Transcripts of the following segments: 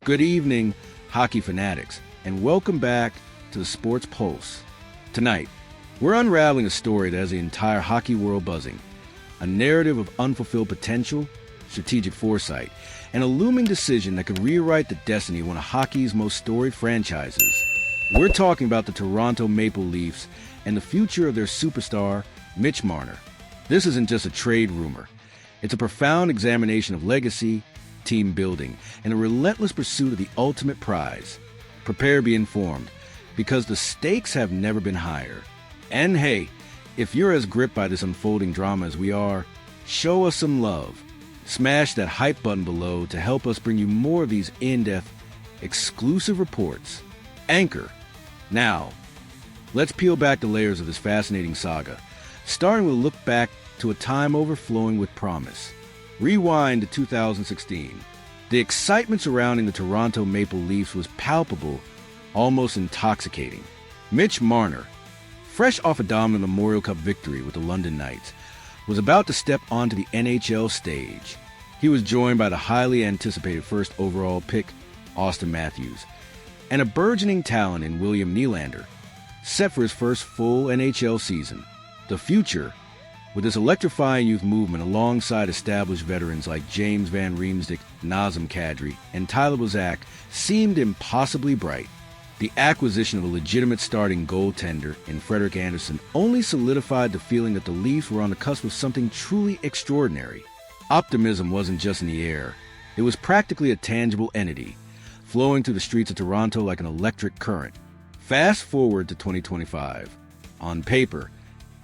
Good evening, hockey fanatics, and welcome back to the Sports Pulse. Tonight, we're unraveling a story that has the entire hockey world buzzing, a narrative of unfulfilled potential, strategic foresight, and a looming decision that could rewrite the destiny of one of hockey's most storied franchises. We're talking about the Toronto Maple Leafs and the future of their superstar, Mitch Marner. This isn't just a trade rumor. It's a profound examination of legacy, team building, and a relentless pursuit of the ultimate prize. Prepare to be informed, because the stakes have never been higher. And hey, if you're as gripped by this unfolding drama as we are, show us some love. Smash that hype button below to help us bring you more of these in-depth, exclusive reports. Anchor. Now, let's peel back the layers of this fascinating saga, starting with a look back to a time overflowing with promise. Rewind to 2016. The excitement surrounding the Toronto Maple Leafs was palpable, almost intoxicating. Mitch Marner, fresh off a dominant Memorial Cup victory with the London Knights, was about to step onto the NHL stage. He was joined by the highly anticipated first overall pick, Austin Matthews, and a burgeoning talent in William Nylander, set for his first full NHL season. The future, with this electrifying youth movement alongside established veterans like James Van Riemsdyk, Nazem Kadri, and Tyler Bozak, seemed impossibly bright. The acquisition of a legitimate starting goaltender in Frederik Andersen only solidified the feeling that the Leafs were on the cusp of something truly extraordinary. Optimism wasn't just in the air. It was practically a tangible entity, flowing through the streets of Toronto like an electric current. Fast forward to 2025. On paper,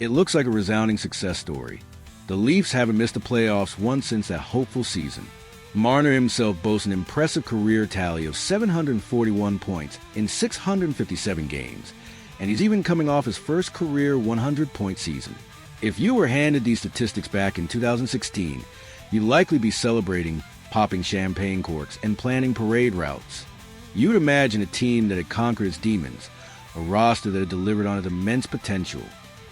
it looks like a resounding success story. The Leafs haven't missed the playoffs once since that hopeful season. Marner himself boasts an impressive career tally of 741 points in 657 games, and he's even coming off his first career 100-point season. If you were handed these statistics back in 2016, you'd likely be celebrating, popping champagne corks, and planning parade routes. You'd imagine a team that had conquered its demons, a roster that had delivered on its immense potential.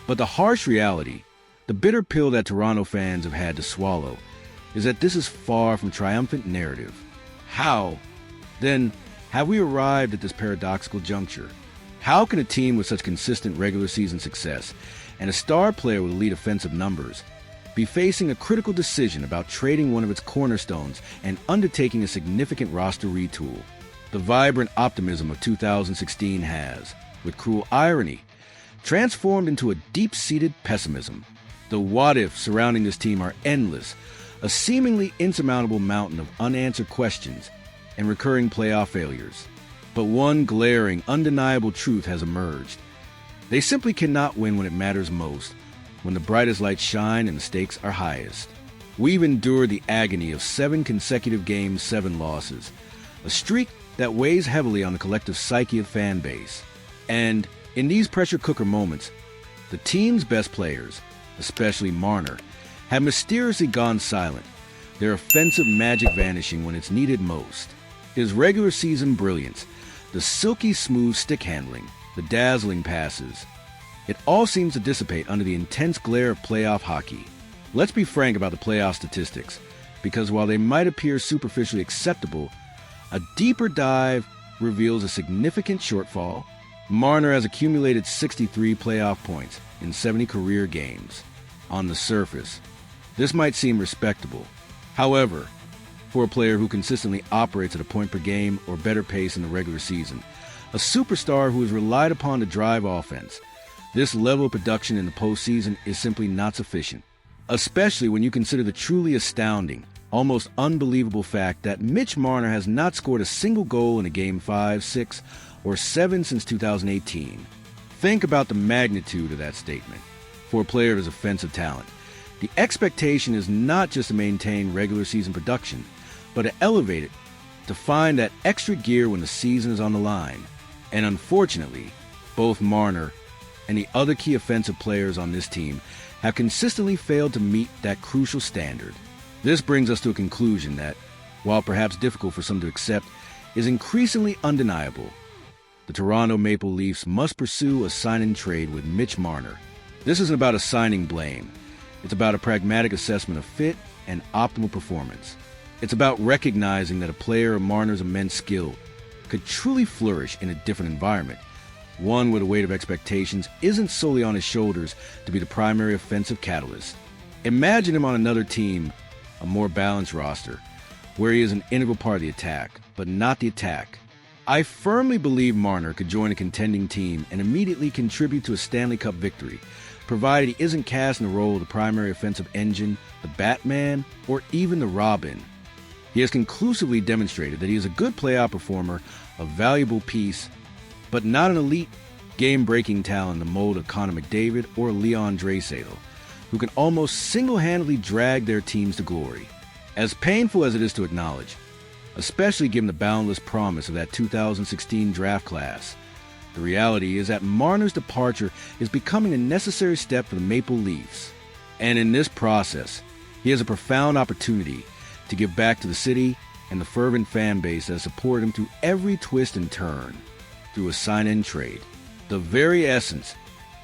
But the harsh reality, the bitter pill that Toronto fans have had to swallow, is that this is far from triumphant narrative. How, then, have we arrived at this paradoxical juncture? How can a team with such consistent regular season success and a star player with elite offensive numbers be facing a critical decision about trading one of its cornerstones and undertaking a significant roster retool? The vibrant optimism of 2016 has, with cruel irony, transformed into a deep-seated pessimism. The what-ifs surrounding this team are endless, a seemingly insurmountable mountain of unanswered questions and recurring playoff failures. But one glaring, undeniable truth has emerged. They simply cannot win when it matters most, when the brightest lights shine and the stakes are highest. We've endured the agony of 7 consecutive games, 7 losses, a streak that weighs heavily on the collective psyche of fan base. And in these pressure cooker moments, the team's best players, especially Marner, have mysteriously gone silent, their offensive magic vanishing when it's needed most. His regular season brilliance, the silky smooth stick handling, the dazzling passes, it all seems to dissipate under the intense glare of playoff hockey. Let's be frank about the playoff statistics, because while they might appear superficially acceptable, a deeper dive reveals a significant shortfall. Marner has accumulated 63 playoff points in 70 career games. On the surface, this might seem respectable. However, for a player who consistently operates at a point per game or better pace in the regular season, a superstar who is relied upon to drive offense, this level of production in the postseason is simply not sufficient, especially when you consider the truly astounding, almost unbelievable fact that Mitch Marner has not scored a single goal in a Game 5, 6, or 7 since 2018. Think about the magnitude of that statement. For a player of his offensive talent, the expectation is not just to maintain regular season production, but to elevate it, to find that extra gear when the season is on the line. And unfortunately, both Marner and the other key offensive players on this team have consistently failed to meet that crucial standard. This brings us to a conclusion that, while perhaps difficult for some to accept, is increasingly undeniable. The Toronto Maple Leafs must pursue a sign-and-trade with Mitch Marner. This isn't about assigning blame. It's about a pragmatic assessment of fit and optimal performance. It's about recognizing that a player of Marner's immense skill could truly flourish in a different environment, one where the weight of expectations isn't solely on his shoulders to be the primary offensive catalyst. Imagine him on another team, a more balanced roster, where he is an integral part of the attack, but not the attack. I firmly believe Marner could join a contending team and immediately contribute to a Stanley Cup victory, provided he isn't cast in the role of the primary offensive engine, the Batman, or even the Robin. He has conclusively demonstrated that he is a good playoff performer, a valuable piece, but not an elite, game-breaking talent in the mold of Connor McDavid or Leon Draisaitl, who can almost single-handedly drag their teams to glory. As painful as it is to acknowledge, especially given the boundless promise of that 2016 draft class, the reality is that Marner's departure is becoming a necessary step for the Maple Leafs. And in this process, he has a profound opportunity to give back to the city and the fervent fan base that has supported him through every twist and turn, through a sign-in trade. The very essence,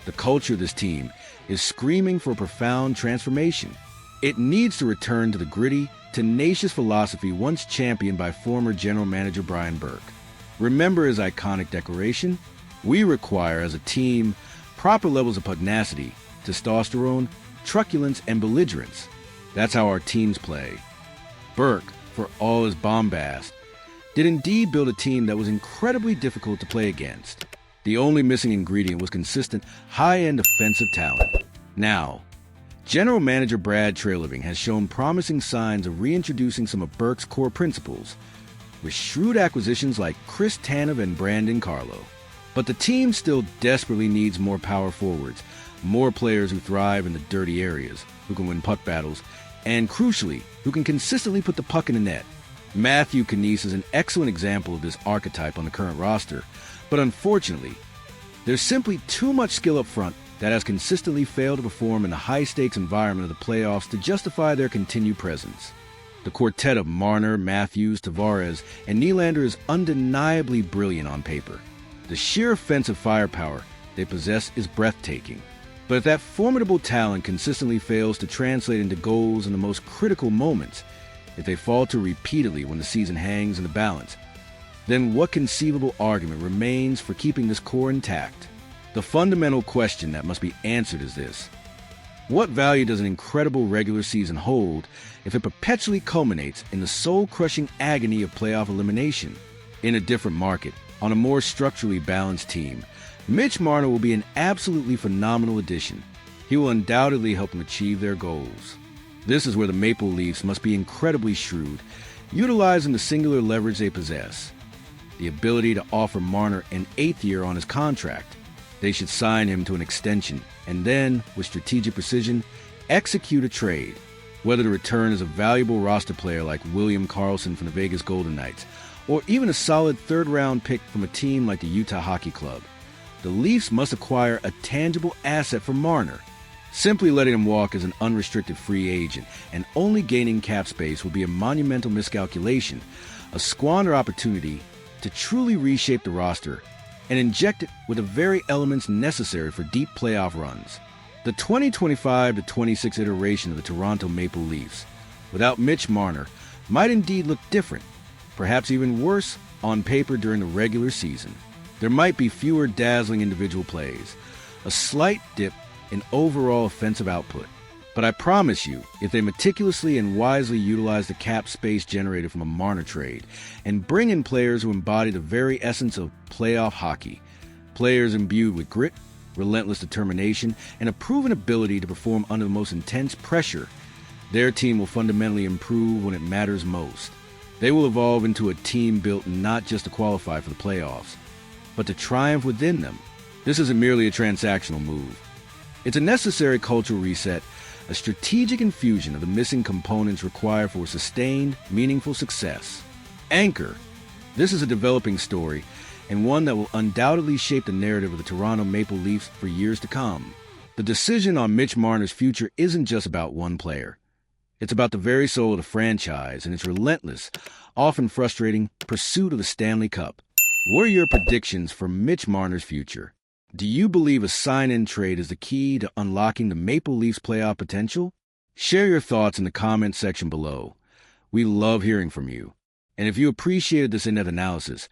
the culture of this team, is screaming for a profound transformation. It needs to return to the gritty, tenacious philosophy once championed by former general manager Brian Burke. Remember his iconic declaration? We require, as a team, proper levels of pugnacity, testosterone, truculence, and belligerence. That's how our teams play. Burke, for all his bombast, did indeed build a team that was incredibly difficult to play against. The only missing ingredient was consistent, high-end offensive talent. Now, General Manager Brad Treliving has shown promising signs of reintroducing some of Burke's core principles, with shrewd acquisitions like Chris Tanev and Brandon Carlo. But the team still desperately needs more power forwards, more players who thrive in the dirty areas, who can win puck battles, and crucially, who can consistently put the puck in the net. Matthew Knies is an excellent example of this archetype on the current roster, but unfortunately, there's simply too much skill up front that has consistently failed to perform in the high-stakes environment of the playoffs to justify their continued presence. The quartet of Marner, Matthews, Tavares, and Nylander is undeniably brilliant on paper. The sheer offensive firepower they possess is breathtaking. But if that formidable talent consistently fails to translate into goals in the most critical moments, if they falter repeatedly when the season hangs in the balance, then what conceivable argument remains for keeping this core intact? The fundamental question that must be answered is this: what value does an incredible regular season hold if it perpetually culminates in the soul-crushing agony of playoff elimination? In a different market, on a more structurally balanced team, Mitch Marner will be an absolutely phenomenal addition. He will undoubtedly help them achieve their goals. This is where the Maple Leafs must be incredibly shrewd, utilizing the singular leverage they possess: the ability to offer Marner an 8th year on his contract. They should sign him to an extension and then, with strategic precision, execute a trade, whether the return is a valuable roster player like William Karlsson from the Vegas Golden Knights, or even a solid third-round pick from a team like the Utah Hockey Club. The Leafs must acquire a tangible asset for Marner. Simply letting him walk as an unrestricted free agent and only gaining cap space would be a monumental miscalculation, a squandered opportunity to truly reshape the roster and inject it with the very elements necessary for deep playoff runs. The 2025-26 iteration of the Toronto Maple Leafs, without Mitch Marner, might indeed look different, perhaps even worse on paper during the regular season. There might be fewer dazzling individual plays, a slight dip in overall offensive output. But I promise you, if they meticulously and wisely utilize the cap space generated from a Marner trade and bring in players who embody the very essence of playoff hockey, players imbued with grit, relentless determination, and a proven ability to perform under the most intense pressure, their team will fundamentally improve when it matters most. They will evolve into a team built not just to qualify for the playoffs, but to triumph within them. This isn't merely a transactional move. It's a necessary cultural reset, a strategic infusion of the missing components required for sustained, meaningful success. Anchor. This is a developing story, and one that will undoubtedly shape the narrative of the Toronto Maple Leafs for years to come. The decision on Mitch Marner's future isn't just about one player. It's about the very soul of the franchise and its relentless, often frustrating, pursuit of the Stanley Cup. What are your predictions for Mitch Marner's future? Do you believe a sign-in trade is the key to unlocking the Maple Leafs' playoff potential? Share your thoughts in the comments section below. We love hearing from you. And if you appreciated this in-depth analysis,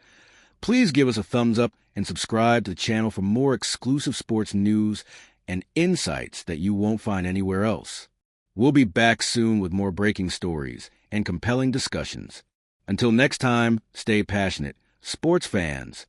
please give us a thumbs up and subscribe to the channel for more exclusive sports news and insights that you won't find anywhere else. We'll be back soon with more breaking stories and compelling discussions. Until next time, stay passionate, sports fans.